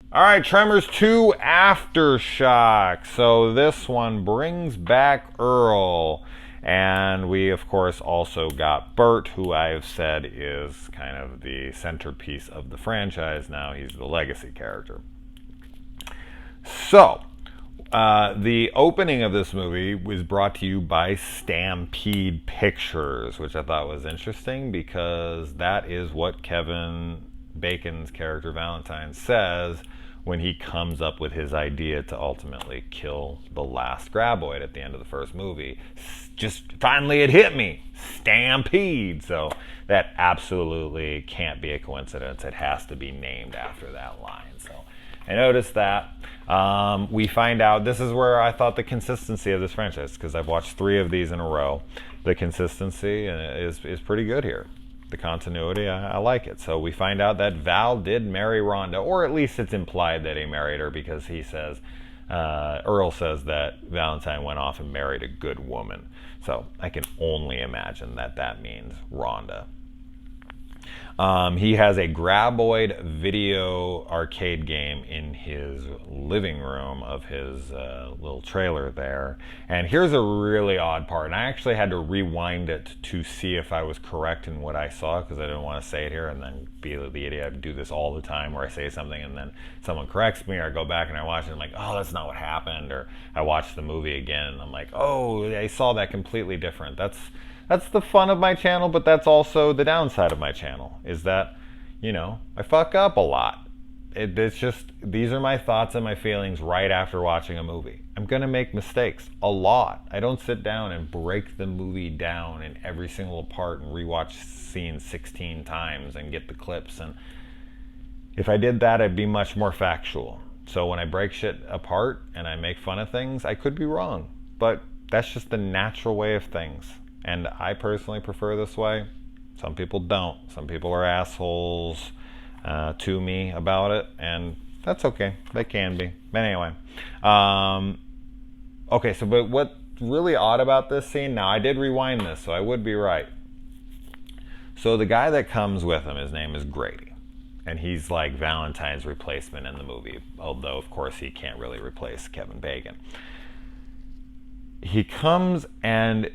All right, Tremors 2 Aftershocks. So this one brings back Earl. And we, of course, also got Bert, who I've said is kind of the centerpiece of the franchise now. He's the legacy character. So, the opening of this movie was brought to you by Stampede Pictures, which I thought was interesting because that is what Kevin Bacon's character Valentine says when he comes up with his idea to ultimately kill the last Graboid at the end of the first movie. Just finally it hit me. Stampede. So that absolutely can't be a coincidence. It has to be named after that line. So I noticed that. We find out, this is where I thought the consistency of this franchise, because I've watched 3 of these in a row, the consistency is pretty good here. The continuity, I like it. So we find out that Val did marry Rhonda, or at least it's implied that he married her, because he says, Earl says that Valentine went off and married a good woman. So I can only imagine that that means Rhonda. He has a Graboid video arcade game in his living room of his little trailer there. And here's a really odd part. And I actually had to rewind it to see if I was correct in what I saw, because I didn't want to say it here and then be the idiot. I do this all the time where I say something and then someone corrects me, or I go back and I watch it and I'm like, oh, that's not what happened. Or I watch the movie again and I'm like, oh, I saw that completely different. That's the fun of my channel, but that's also the downside of my channel, is that, you know, I fuck up a lot. It's just, these are my thoughts and my feelings right after watching a movie. I'm going to make mistakes a lot. I don't sit down and break the movie down in every single part and rewatch scenes 16 times and get the clips. And if I did that, I'd be much more factual. So when I break shit apart and I make fun of things, I could be wrong. But that's just the natural way of things. And I personally prefer this way. Some people don't. Some people are assholes to me about it, and that's okay. They can be. But anyway. Okay, so but what's really odd about this scene, now I did rewind this, so I would be right. So the guy that comes with him, his name is Grady. And he's like Valentine's replacement in the movie, although, of course, he can't really replace Kevin Bacon. He comes and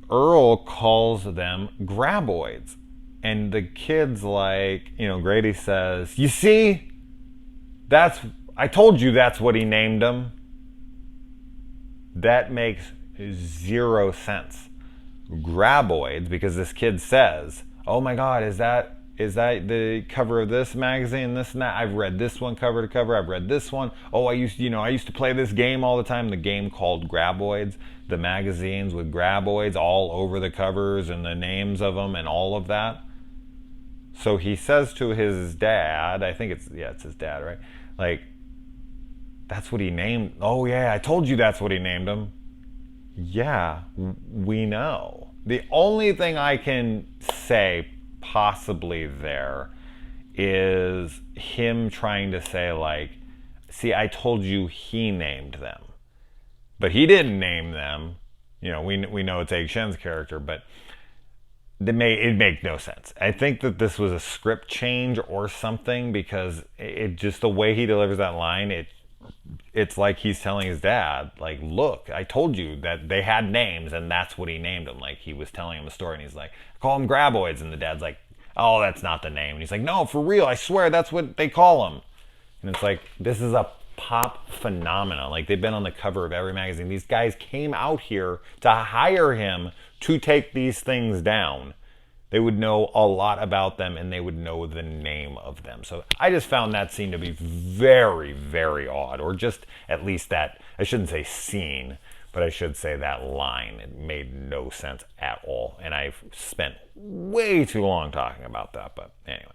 Earl calls them Graboids. And the kid's like, you know, Grady says, you see? I told you that's what he named them. That makes 0 sense. Graboids, because this kid says, oh my God, is that the cover of this magazine, this and that? I've read this one cover to cover. I've read this one. Oh, I used to play this game all the time, the game called Graboids, the magazines with Graboids all over the covers and the names of them and all of that. So he says to his dad, I think it's his dad, right? Like, that's what he named. Oh yeah, I told you that's what he named them. Yeah, we know. The only thing I can say possibly there is him trying to say, like, see, I told you he named them, but he didn't name them. You know, we know it's Egg Shen's character, but it make no sense. I think that this was a script change or something, because it just, the way he delivers that line, it's like he's telling his dad, like, look, I told you that they had names and that's what he named them. Like, he was telling him a story and he's like, call them Graboids, and the dad's like, oh, that's not the name. And he's like, no, for real, I swear that's what they call them. And it's like, this is a pop phenomenon. Like, they've been on the cover of every magazine. These guys came out here to hire him to take these things down. They would know a lot about them and they would know the name of them. So I just found that scene to be very, very odd, or just at least that, I shouldn't say scene, but I should say that line. It made no sense at all. And I've spent way too long talking about that, but anyway.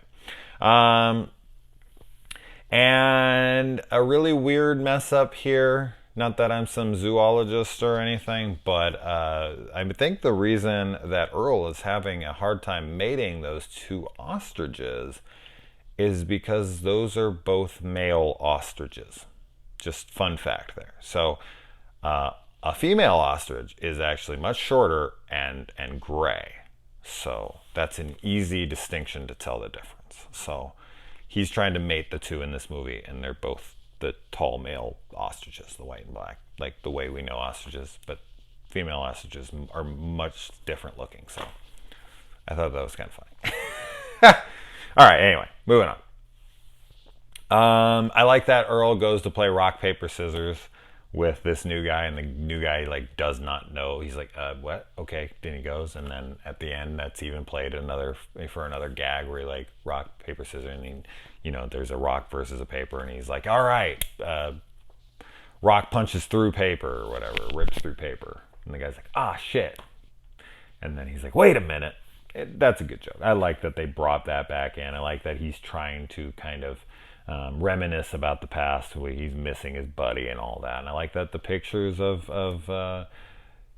And a really weird mess up here. Not that I'm some zoologist or anything, but I think the reason that Earl is having a hard time mating those 2 ostriches is because those are both male ostriches. Just fun fact there. So a female ostrich is actually much shorter and gray. So that's an easy distinction to tell the difference. So he's trying to mate the two in this movie, and they're both the tall male ostriches, the white and black, like the way we know ostriches, but female ostriches are much different looking. So I thought that was kind of funny. All right, anyway, moving on. I like that Earl goes to play rock, paper, scissors with this new guy, and the new guy like does not know. He's like, what? Okay. Then he goes, and then at the end, that's even played for another gag where he like rock, paper, scissors, and he, you know, there's a rock versus a paper, and he's like, all right, rock punches through paper or whatever, rips through paper, and the guy's like, ah, shit, and then he's like, wait a minute. That's a good joke. I like that they brought that back in. I like that he's trying to kind of reminisce about the past, where he's missing his buddy and all that. And I like that the pictures of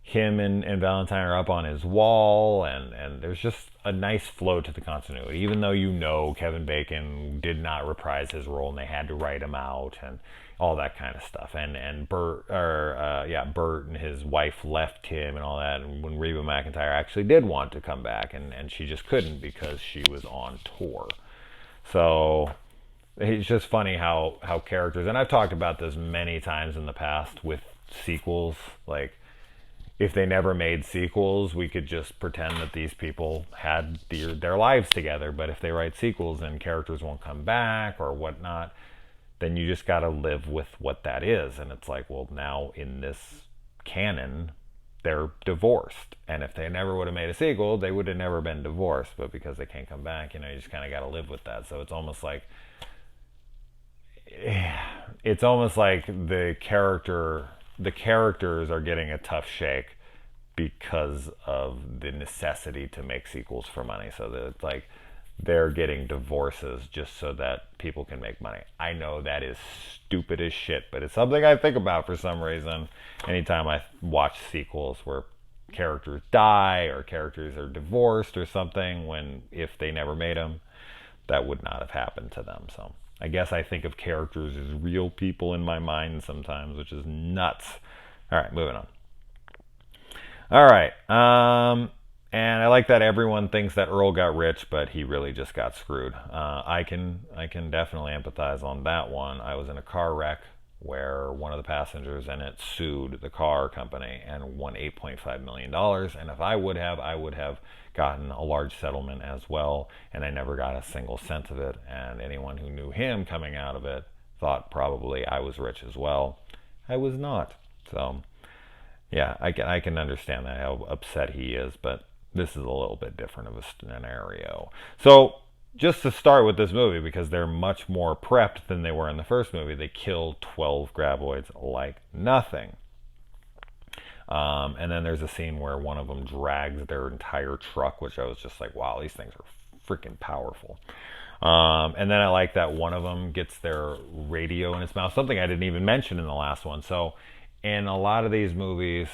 him and Valentine are up on his wall, and there's just a nice flow to the continuity. Even though you know Kevin Bacon did not reprise his role and they had to write him out and all that kind of stuff. And Bert and his wife left him and all that. And when Reba McEntire actually did want to come back, and she just couldn't because she was on tour. So it's just funny how characters, and I've talked about this many times in the past with sequels, like if they never made sequels, we could just pretend that these people had their lives together. But if they write sequels and characters won't come back or whatnot, then you just got to live with what that is. And it's like, well, now in this canon, they're divorced. And if they never would have made a sequel, they would have never been divorced. But because they can't come back, you know, you just kind of got to live with that. So it's almost like the characters are getting a tough shake because of the necessity to make sequels for money. So that it's like they're getting divorces just so that people can make money. I know that is stupid as shit, but it's something I think about for some reason anytime I watch sequels where characters die or characters are divorced or something, when if they never made them, that would not have happened to them. So I guess I think of characters as real people in my mind sometimes, which is nuts. All right, moving on. All right. And I like that everyone thinks that Earl got rich, but he really just got screwed. I can definitely empathize on that one. I was in a car wreck where one of the passengers in it sued the car company and won $8.5 million. And if I would have gotten a large settlement as well, and I never got a single cent of it. And anyone who knew him coming out of it thought probably I was rich as well. I was not. So yeah, I can understand that, how upset he is, but this is a little bit different of a scenario. So just to start with this movie, because they're much more prepped than they were in the first movie, they kill 12 graboids like nothing. And then there's a scene where one of them drags their entire truck, which I was just like, wow, these things are freaking powerful. And then I like that one of them gets their radio in its mouth, something I didn't even mention in the last one. So in a lot of these movies,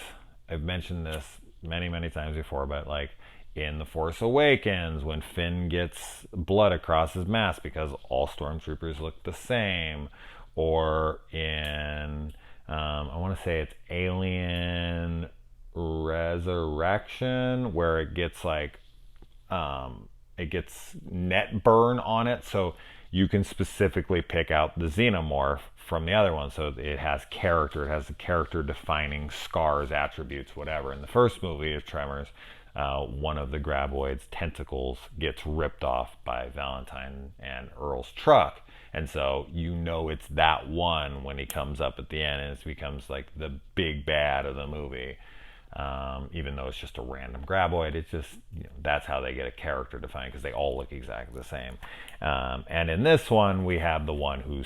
I've mentioned this many, many times before, but like in The Force Awakens, when Finn gets blood across his mask because all stormtroopers look the same, or in I want to say it's Alien Resurrection, where it gets like it gets net burn on it, so you can specifically pick out the xenomorph from the other one. So it has character, it has the character defining scars, attributes, whatever. In the first movie of Tremors, one of the graboids' tentacles gets ripped off by Valentine and Earl's truck. And so you know it's that one when he comes up at the end, and it becomes like the big bad of the movie. Even though it's just a random graboid, it's just, you know, that's how they get a character defined, because they all look exactly the same. And in this one, we have the one who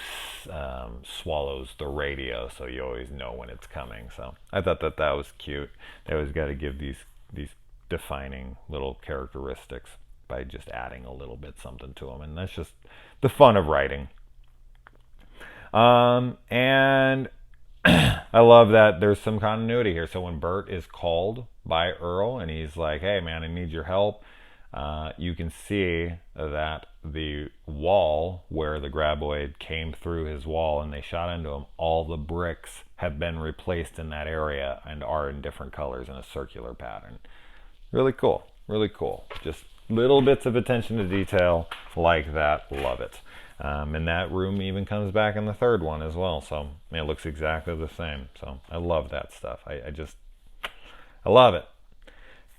swallows the radio, so you always know when it's coming. So I thought that was cute. They always got to give these defining little characteristics by just adding a little bit something to them, and that's just the fun of writing. And I love that there's some continuity here. So when Bert is called by Earl and he's like, hey man, I need your help, you can see that the wall where the graboid came through his wall and they shot into him, all the bricks have been replaced in that area and are in different colors in a circular pattern. Really cool. Really cool. Just little bits of attention to detail like that. Love it. And that room even comes back in the third one as well. So it looks exactly the same. So I love that stuff. I love it.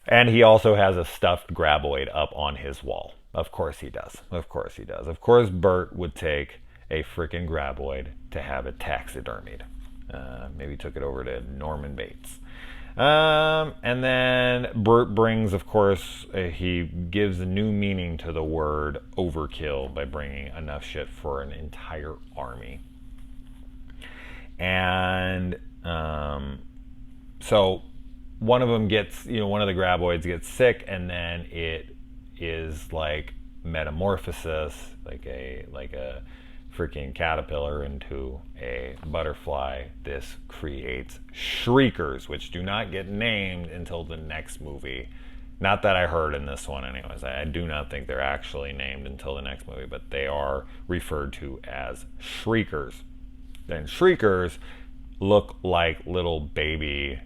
And he also has a stuffed Graboid up on his wall. Of course he does. Of course he does. Of course Bert would take a freaking Graboid to have it taxidermied. Maybe took it over to Norman Bates. And then Bert brings, of course, he gives a new meaning to the word overkill by bringing enough shit for an entire army. And so one of them gets, one of the Graboids gets sick, and then it is like metamorphosis, like a freaking caterpillar into a butterfly. This creates Shriekers, which do not get named until the next movie. Not that I heard in this one anyways. I do not think they're actually named until the next movie, but they are referred to as Shriekers. And Shriekers look like little baby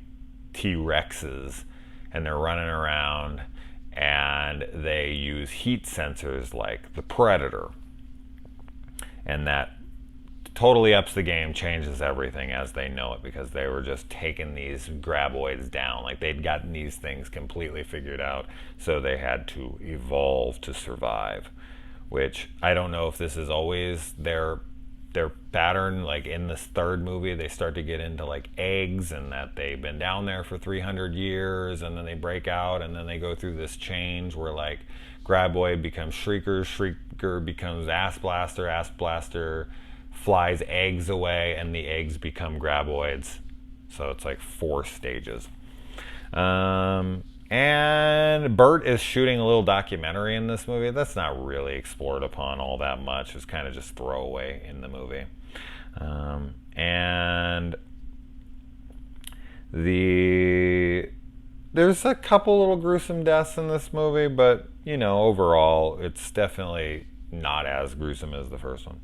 T-Rexes, and they're running around, and they use heat sensors like the Predator. And that totally ups the game, changes everything as they know it, because they were just taking these Graboids down. Like, they'd gotten these things completely figured out, so they had to evolve to survive. Which, I don't know if this is always their pattern. Like, in this third movie, they start to get into, like, eggs, and that they've been down there for 300 years, and then they break out, and then they go through this change where, like, Graboid becomes Shrieker, Shrieker becomes Ass Blaster flies eggs away, and the eggs become Graboids. So it's like 4 stages. And Bert is shooting a little documentary in this movie. That's not really explored upon all that much. It's kind of just throwaway in the movie. And there's a couple little gruesome deaths in this movie, but overall, it's definitely not as gruesome as the first one.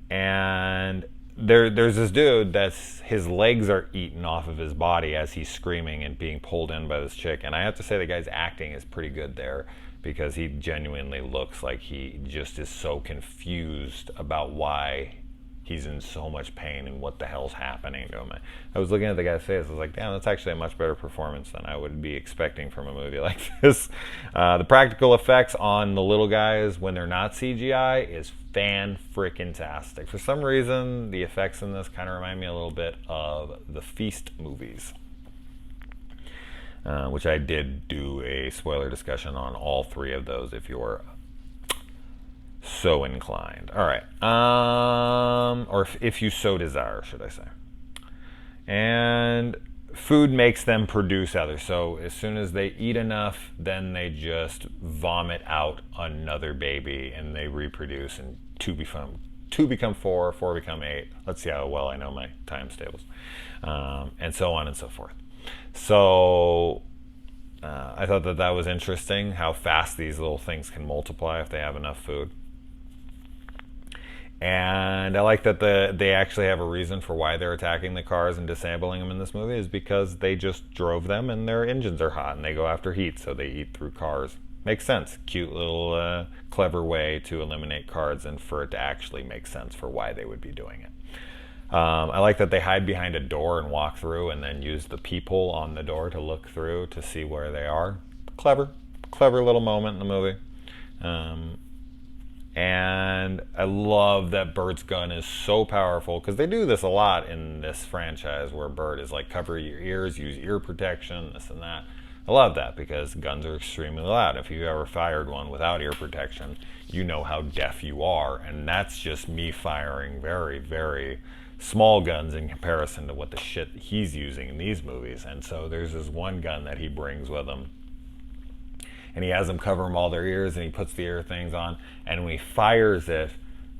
And there's this dude that's, his legs are eaten off of his body as he's screaming and being pulled in by this chick. And I have to say, the guy's acting is pretty good there, because he genuinely looks like he just is so confused about why he's in so much pain and what the hell's happening to him. I was looking at the guy's face. I was like, damn, that's actually a much better performance than I would be expecting from a movie like this. The practical effects on the little guys when they're not CGI is fan-freaking-tastic. For some reason, the effects in this kind of remind me a little bit of the Feast movies, which I did do a spoiler discussion on all 3 of those if you're so inclined. All right. Or if you so desire, should I say. And food makes them produce others. So as soon as they eat enough, then they just vomit out another baby, and they reproduce, and 2 become 4, 4 become 8. Let's see how well I know my times tables. And so on and so forth. So I thought that was interesting, how fast these little things can multiply if they have enough food. And I like that they actually have a reason for why they're attacking the cars and disabling them in this movie, is because they just drove them and their engines are hot and they go after heat, so they eat through cars. Makes sense. Cute little clever way to eliminate cars, and for it to actually make sense for why they would be doing it. I like that they hide behind a door and walk through, and then use the peephole on the door to look through to see where they are. Clever little moment in the movie. And I love that Bert's gun is so powerful, because they do this a lot in this franchise, where Bert is like, cover your ears, use ear protection, this and that. I love that, because guns are extremely loud. If you've ever fired one without ear protection, you know how deaf you are. And that's just me firing very, very small guns in comparison to what the shit he's using in these movies. And so there's this one gun that he brings with him, and he has them cover them all their ears, and he puts the ear things on, and when he fires it,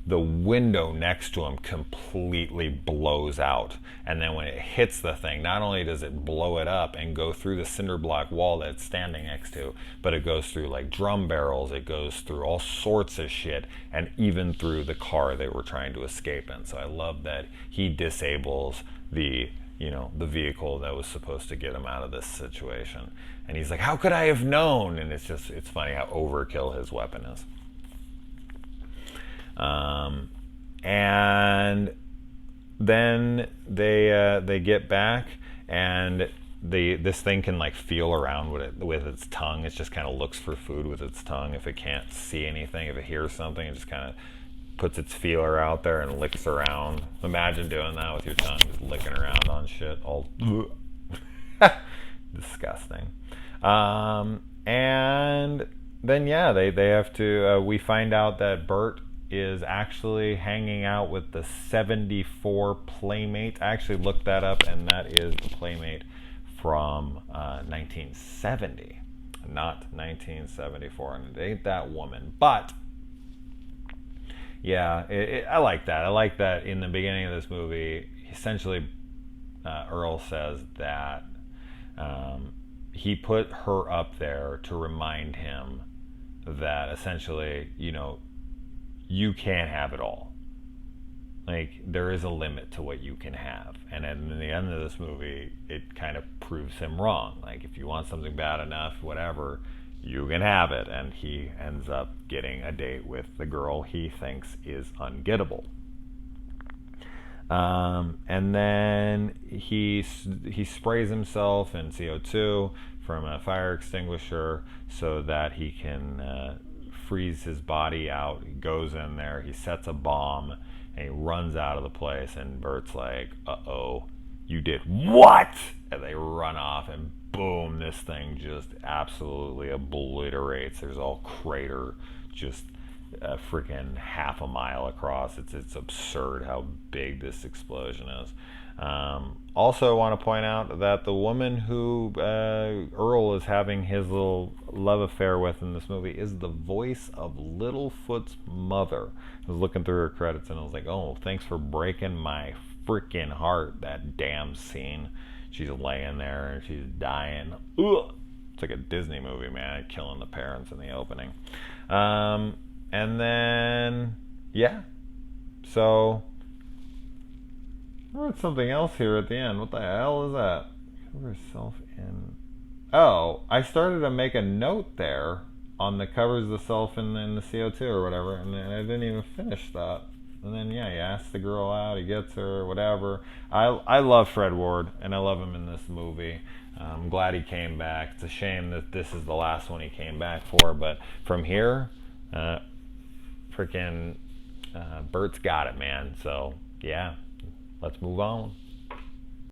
the window next to him completely blows out. And then when it hits the thing, not only does it blow it up and go through the cinder block wall that it's standing next to, but it goes through like drum barrels, it goes through all sorts of shit, and even through the car they were trying to escape in. So I love that he disables the vehicle that was supposed to get him out of this situation. And he's like, how could I have known? And it's funny how overkill his weapon is. And then they get back, and this thing can like feel around with its tongue. It just kind of looks for food with its tongue. If it can't see anything, if it hears something, it just kind of puts its feeler out there and licks around. Imagine doing that with your tongue, just licking around on shit, all disgusting. And then they have to. We find out that Bert is actually hanging out with the 74 Playmate. I actually looked that up, and that is the Playmate from 1970, not 1974. And it ain't that woman, but yeah, I like that. I like that in the beginning of this movie, essentially, Earl says that he put her up there to remind him that essentially, you can't have it all. Like, there is a limit to what you can have. And in the end of this movie, it kind of proves him wrong. Like, if you want something bad enough, whatever, you can have it. And he ends up getting a date with the girl he thinks is ungettable. And then he sprays himself in CO2 from a fire extinguisher so that he can freeze his body out. He goes in there, he sets a bomb, and he runs out of the place, and Bert's like, uh-oh, you did what? And they run off, and boom, this thing just absolutely obliterates. There's all crater, just a freaking half a mile across. It's absurd how big this explosion is. Also, I want to point out that the woman who Earl is having his little love affair with in this movie is the voice of Littlefoot's mother. I was looking through her credits, and I was like, oh, thanks for breaking my freaking heart, that damn scene. She's laying there, and she's dying. Ugh. It's like a Disney movie, man, killing the parents in the opening. And then, so I wrote something else here at the end. What the hell is that? Cover yourself in. Oh, I started to make a note there on the covers the self in the CO2 or whatever, and then I didn't even finish that. And then, he asks the girl out, he gets her, whatever. I love Fred Ward, and I love him in this movie. I'm glad he came back. It's a shame that this is the last one he came back for, but from here, freaking Bert's got it, man. So, let's move on.